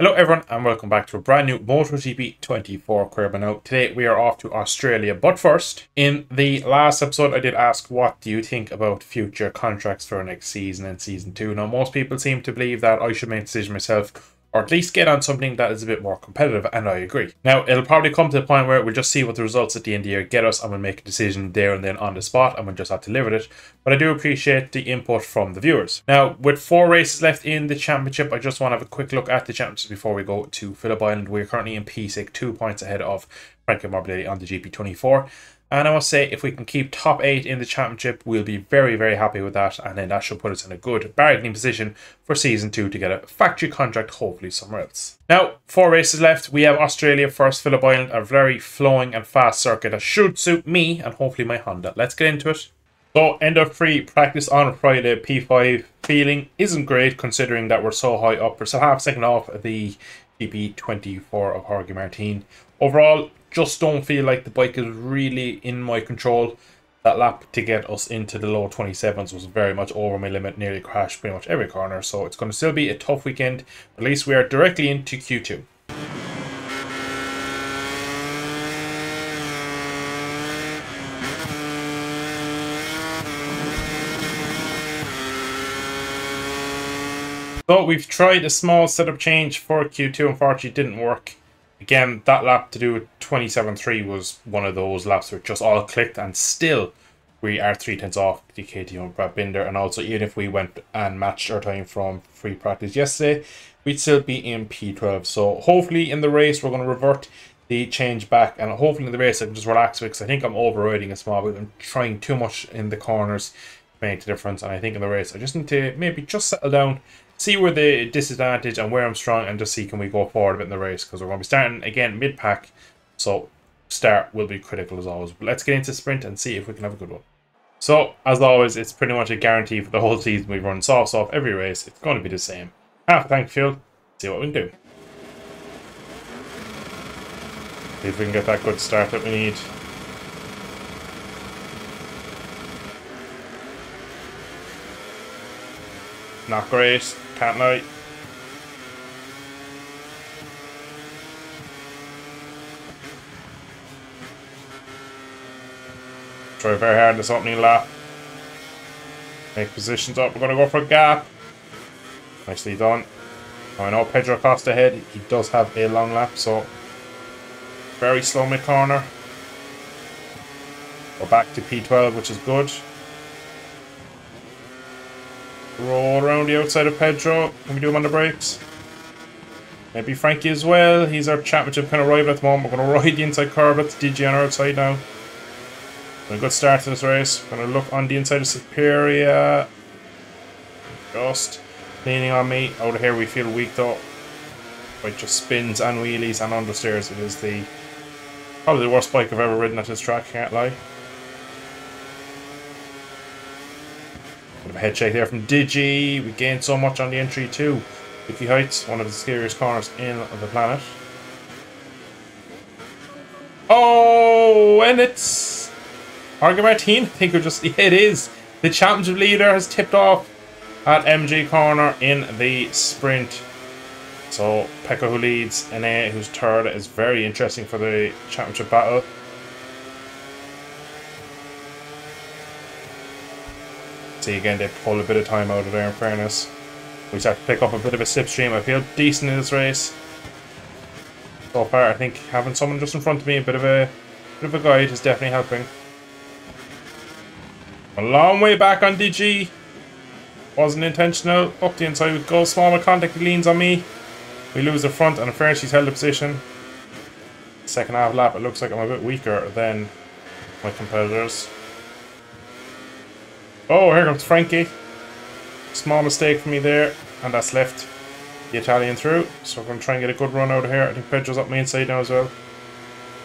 Hello everyone and welcome back to a brand new Motogp 24 career mode. Today we are off to Australia, but first, in the last episode I did ask what do you think about future contracts for next season and season 2. Now most people seem to believe that I should make a decision myself, or at least get on something that is a bit more competitive, and I agree. Now it'll probably come to the point where we'll just see what the results at the end of the year get us and we'll make a decision there and then on the spot and we'll just have to live with it. But I do appreciate the input from the viewers. Now with 4 races left in the championship, I just want to have a quick look at the championship before we go to Phillip Island. We're currently in P6, 2 points ahead of Frankie Morbidelli on the GP24. And I must say, if we can keep top 8 in the championship, we'll be very, very happy with that. And then that should put us in a good bargaining position for season 2 to get a factory contract, hopefully somewhere else. Now, 4 races left. We have Australia first, Phillip Island, a very flowing and fast circuit that should suit me and hopefully my Honda. Let's get into it. So, end of free practice on Friday, P5. Feeling isn't great considering that we're so high up. We're still half second off the GP24 of Jorge Martin. Overall, just don't feel like the bike is really in my control. That lap to get us into the low 27s was very much over my limit, nearly crashed pretty much every corner. So it's going to still be a tough weekend. At least we are directly into Q2. So we've tried a small setup change for Q2, unfortunately it didn't work. Again, that lap to do with 27.3 was one of those laps where it just all clicked, and still we are 3/10 off the KTM and Brad Binder. And also, even if we went and matched our time from free practice yesterday, we'd still be in P12. So hopefully in the race we're going to revert the change back, and hopefully in the race I can just relax because I think I'm overriding a small bit. I'm trying too much in the corners to make the difference, and I think in the race I just need to maybe just settle down, see where the disadvantage and where I'm strong, and just see can we go forward a bit in the race, because we're going to be starting again mid-pack, so start will be critical as always. But let's get into sprint and see if we can have a good one. So as always, it's pretty much a guarantee for the whole season. We run softs off every race. It's going to be the same. Half a tank fuel, see what we can do. See if we can get that good start that we need. Not great, can't lie. Try very hard in this opening lap. Make positions up, we're going to go for a gap. Nicely done. Now I know Pedro Costa ahead, he does have a long lap, so very slow mid corner. We're back to P12, which is good. Roll around the outside of Pedro. Can we do him on the brakes? Maybe Frankie as well. He's our championship kind of rival at the moment. We're going to ride the inside curve. That's DG on our outside now. A good start to this race. Going to look on the inside of Superior. Just leaning on me. Out of here we feel weak though. Bike just spins and wheelies and understeers. It is probably the worst bike I've ever ridden at this track, can't lie. Bit of a head shake there from Digi. We gained so much on the entry too. Vicky Heights, one of the scariest corners in the planet. Oh, and it's Jorge Martin. I think it is. The championship leader has tipped off at MG corner in the sprint. So Pekka, who leads, Ene, who's third, is very interesting for the championship battle. See again, they pull a bit of time out of there in fairness. We start to pick up a bit of a slipstream. I feel decent in this race. So far, I think having someone just in front of me, a bit of a guide is definitely helping. A long way back on DG. Wasn't intentional. Up the inside we go. Small with contact, he leans on me. We lose the front, and in fairness, she's held the position. Second half lap, it looks like I'm a bit weaker than my competitors. Oh, here comes Frankie. Small mistake for me there, and that's left the Italian through. So we're going to try and get a good run out of here. I think Pedro's up my inside now as well.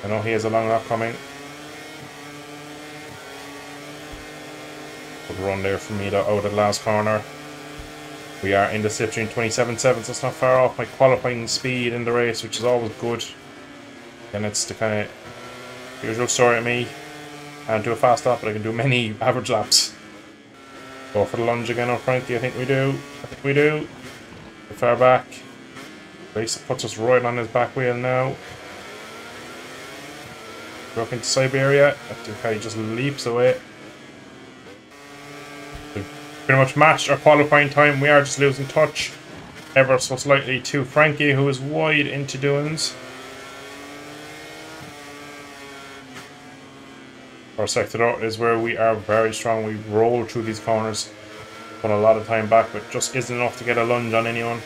I know he has a long lap coming. Good run there for me out of the last corner. We are in the slipstream 27.7, so it's not far off my qualifying speed in the race, which is always good. And it's the kind of usual story at me. I can't do a fast lap, but I can do many average laps. Go for the lunge again on Frankie. I think we do. Far back. Racer puts us right on his back wheel now. Broke into Siberia. He just leaps away. We've pretty much matched our qualifying time. We are just losing touch ever so slightly to Frankie, who is wide into doings. Our sector out is where we are very strong. We roll through these corners, put a lot of time back, but just isn't enough to get a lunge on anyone.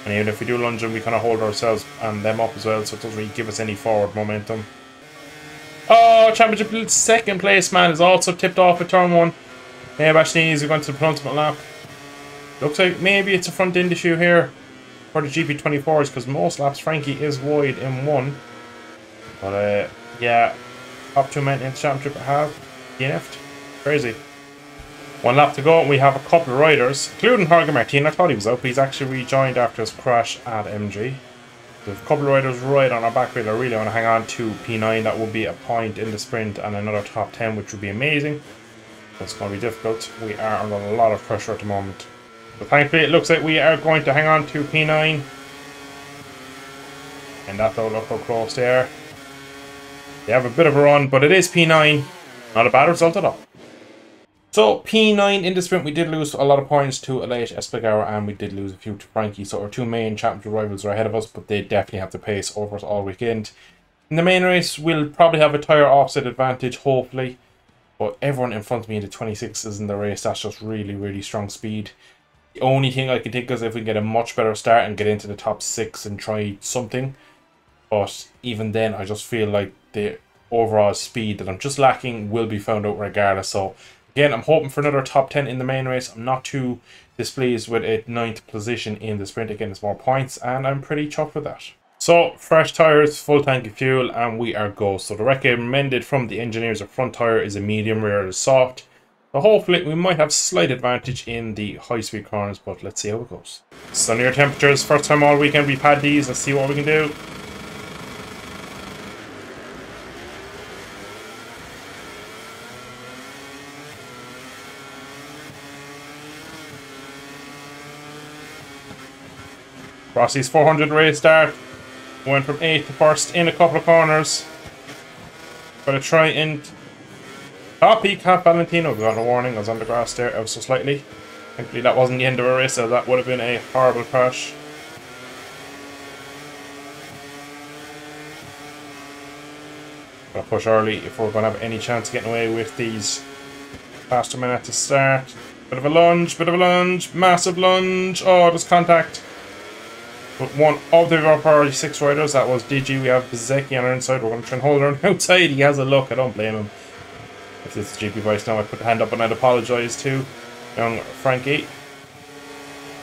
And even if we do lunge them, we kind of hold ourselves and them up as well, so it doesn't really give us any forward momentum. Oh, championship second place man is also tipped off at turn 1. Maybe actually needs to go into the penultimate lap. Looks like maybe it's a front end issue here for the GP24s, because most laps Frankie is wide in 1. But yeah, top 2 men in the championship have DNF'd. Crazy. 1 lap to go, and we have a couple of riders, including Jorge Martin. I thought he was out, but he's actually rejoined after his crash at MG. There's a couple of riders right on our back wheel. I really want to hang on to P9. That would be a point in the sprint and another top 10, which would be amazing. It's going to be difficult. We are under a lot of pressure at the moment. But thankfully, it looks like we are going to hang on to P9. And that don't look so close there. They have a bit of a run, but it is P9. Not a bad result at all. So, P9 in the sprint, we did lose a lot of points to Elite Espargaro, and we did lose a few to Frankie. So our 2 main championship rivals are ahead of us, but they definitely have the pace over us all weekend. In the main race, we'll probably have a tyre offset advantage, hopefully. But everyone in front of me in the 26s in the race, that's just really, really strong speed. The only thing I can think is if we can get a much better start and get into the top 6 and try something. But even then, I just feel like the overall speed that I'm just lacking will be found out regardless. So again, I'm hoping for another top 10 in the main race. I'm not too displeased with a 9th position in the sprint. Again, it's more points, and I'm pretty chuffed with that. So, fresh tyres, full tank of fuel, and we are go. So the recommended from the engineers of front tyre is a medium, rear is soft. So hopefully we might have slight advantage in the high-speed corners, but let's see how it goes. Sunnier temperatures, first time all weekend we've had these. Let's see what we can do. Rossi's 400 race start. Went from 8th to 1st in a couple of corners. Gotta try and copy Cap Valentino. We got a warning. I was on the grass there ever so slightly. Thankfully that wasn't the end of a race, so that would have been a horrible crash. Gotta push early if we're gonna have any chance of getting away with these faster men at the start. Bit of a lunge, massive lunge. Oh, there's contact. But one of the priority 6 riders, that was DG. We have Bezecchi on our inside. We're going to try and hold her on the outside. He has a look. I don't blame him. If this is GP voice now, I'd put the hand up and I'd apologise to young Frankie.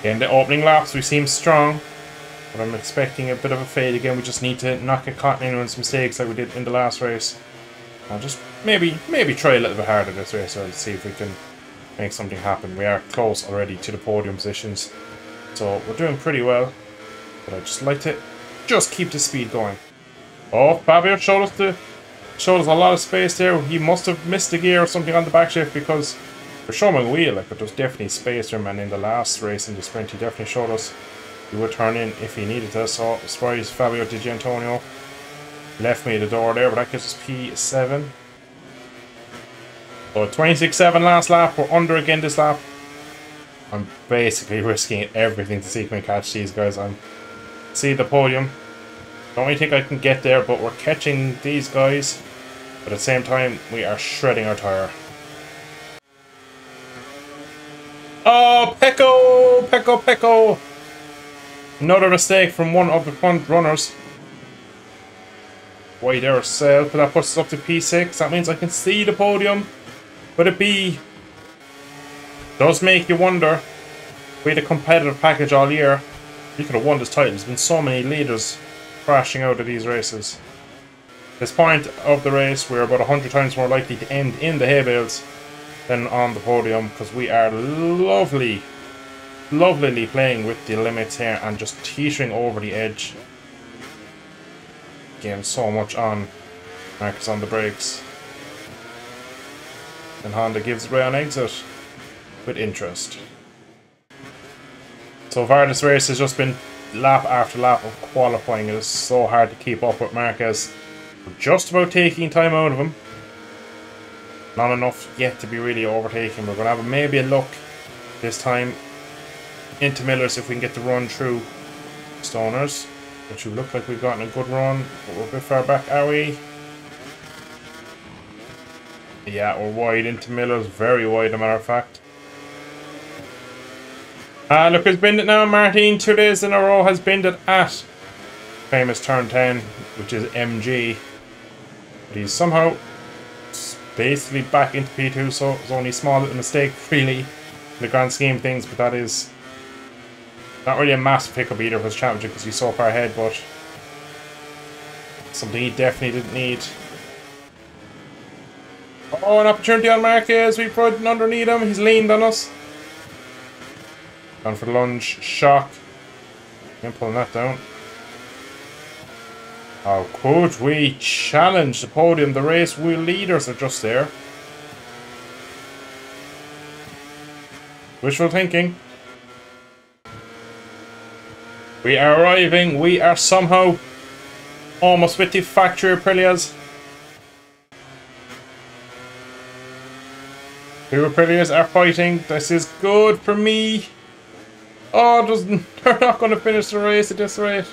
In the opening laps, we seem strong. But I'm expecting a bit of a fade again. We just need to not get caught in anyone's mistakes like we did in the last race. I'll just maybe try a little bit harder this race to see if we can make something happen. We are close already to the podium positions. So we're doing pretty well. But I just like to just keep the speed going. Oh, Fabio showed us a lot of space there. He must have missed a gear or something on the back shift, because we're showing a wheel, like, but there's definitely space there, man. In the last race in the sprint, he definitely showed us he would turn in if he needed to. So, surprise, Fabio Di Gianantonio left me the door there, but that gives us P7. So 26.7 last lap. We're under again this lap. I'm basically risking everything to see if we can catch these guys. I'm see the podium. Don't really think I can get there, but we're catching these guys. But at the same time, we are shredding our tyre. Oh, Pecco! Another mistake from one of the front runners. Wide ourselves, but that puts us up to P6. That means I can see the podium. But it be does make you wonder. We had a competitive package all year. We could have won this title. There's been so many leaders crashing out of these races. At this point of the race, we're about 100 times more likely to end in the hay bales than on the podium, because we are lovely lovely playing with the limits here and just teetering over the edge. Again, so much on. Marcus on the brakes. And Honda gives way on exit with interest. So far this race has just been lap after lap of qualifying. It is so hard to keep up with Marquez. We're just about taking time out of him. Not enough yet to be really overtaking. We're going to have maybe a look this time into Millers if we can get the run through Stoners, which would look like we've gotten a good run, but we're a bit far back, are we? Yeah, we're wide into Millers, very wide, as a matter of fact. Look who's binned it now, Martin. 2 days in a row has binned it at famous turn 10, which is MG. But he's somehow basically back into P2, so it's only a small little mistake, really, in the grand scheme of things, but that is not really a massive pickup either for his championship because he's so far ahead, but something he definitely didn't need. Oh, an opportunity on Marquez. We put it underneath him. He's leaned on us. Gone for the lunge. Shock. Again, pulling that down. How could we challenge the podium? The race wheel leaders are just there. Wishful thinking. We are arriving. We are somehow almost with the factory Aprilias. Two Aprilias are fighting. This is good for me. Oh, they're not going to finish the race at this rate.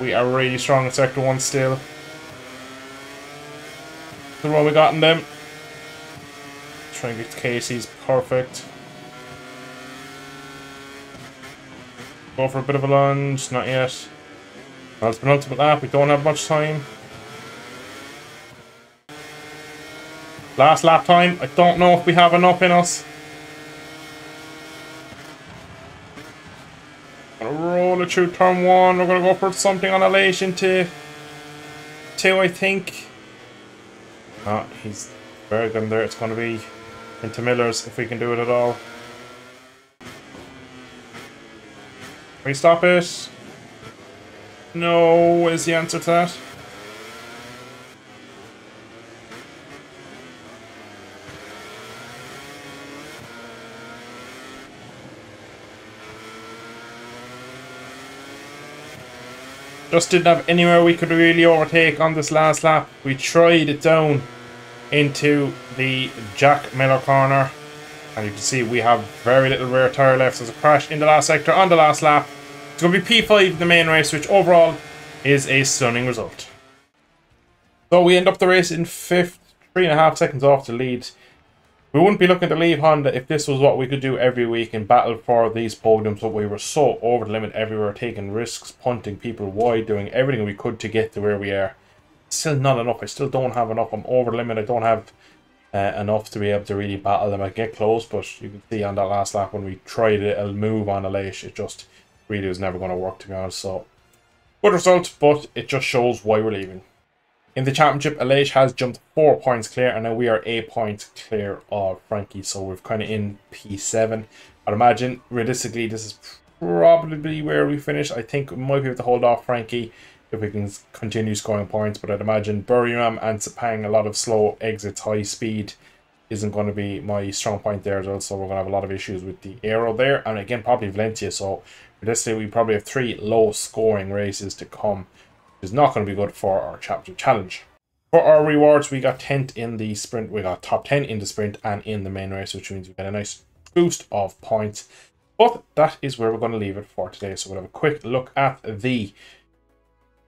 We are really strong in Sector 1 still. The one we got in them. Try and get Casey's perfect. Go for a bit of a lunge, not yet. Well, it's penultimate lap, we don't have much time. Last lap time, I don't know if we have enough in us. Gonna roll it through turn 1, we're gonna go for something on elation to 2, I think. Oh, he's very good in there, it's gonna be into Millers if we can do it at all. Can we stop it? No, is the answer to that. Just didn't have anywhere we could really overtake on this last lap. We tried it down into the Jack Miller corner. And you can see we have very little rear tyre left. There's a crash in the last sector on the last lap. It's going to be P5 in the main race, which overall is a stunning result. So we end up the race in 5th, 3.5 seconds off the lead. We wouldn't be looking to leave Honda if this was what we could do every week and battle for these podiums, but we were so over the limit everywhere, taking risks, punting people wide, doing everything we could to get to where we are. Still not enough. I still don't have enough. I'm over the limit. I don't have enough to be able to really battle them. I get close, but you can see on that last lap when we tried a move on Elish, it just really was never going to work, to be honest. So good result, but it just shows why we're leaving. In the championship, Elish has jumped 4 points clear, and now we are 8 points clear of Frankie. So we're kind of in P7. I'd imagine realistically this is probably where we finish. I think we might be able to hold off Frankie if we can continue scoring points, but I'd imagine Birmingham and Sepang, a lot of slow exits, high speed, isn't going to be my strong point there as well, so we're going to have a lot of issues with the aero there, and again probably Valencia, so realistically we probably have 3 low scoring races to come, which is not going to be good for our championship challenge. For our rewards, we got 10th in the sprint, we got top 10 in the sprint and in the main race, which means we get a nice boost of points, but that is where we're going to leave it for today. So we'll have a quick look at the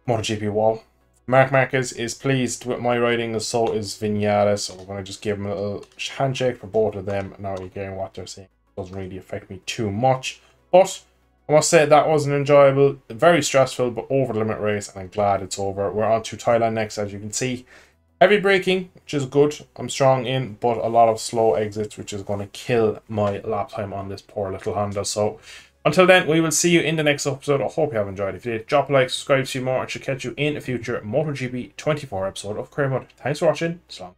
Motogp wall. Marc Marquez is pleased with my riding, and so is Vinales, so we're going to just give him a little handshake for both of them. Now again, what they're saying doesn't really affect me too much, but I must say that was an enjoyable, very stressful but over the limit race, and I'm glad it's over. We're on to Thailand next, as you can see. Heavy braking, which is good, I'm strong in, but a lot of slow exits, which is going to kill my lap time on this poor little Honda. So until then, we will see you in the next episode. I hope you have enjoyed. If you did, drop a like, subscribe to see more. I should catch you in a future Motogp 24 episode of Career Mode. Thanks for watching. Slán.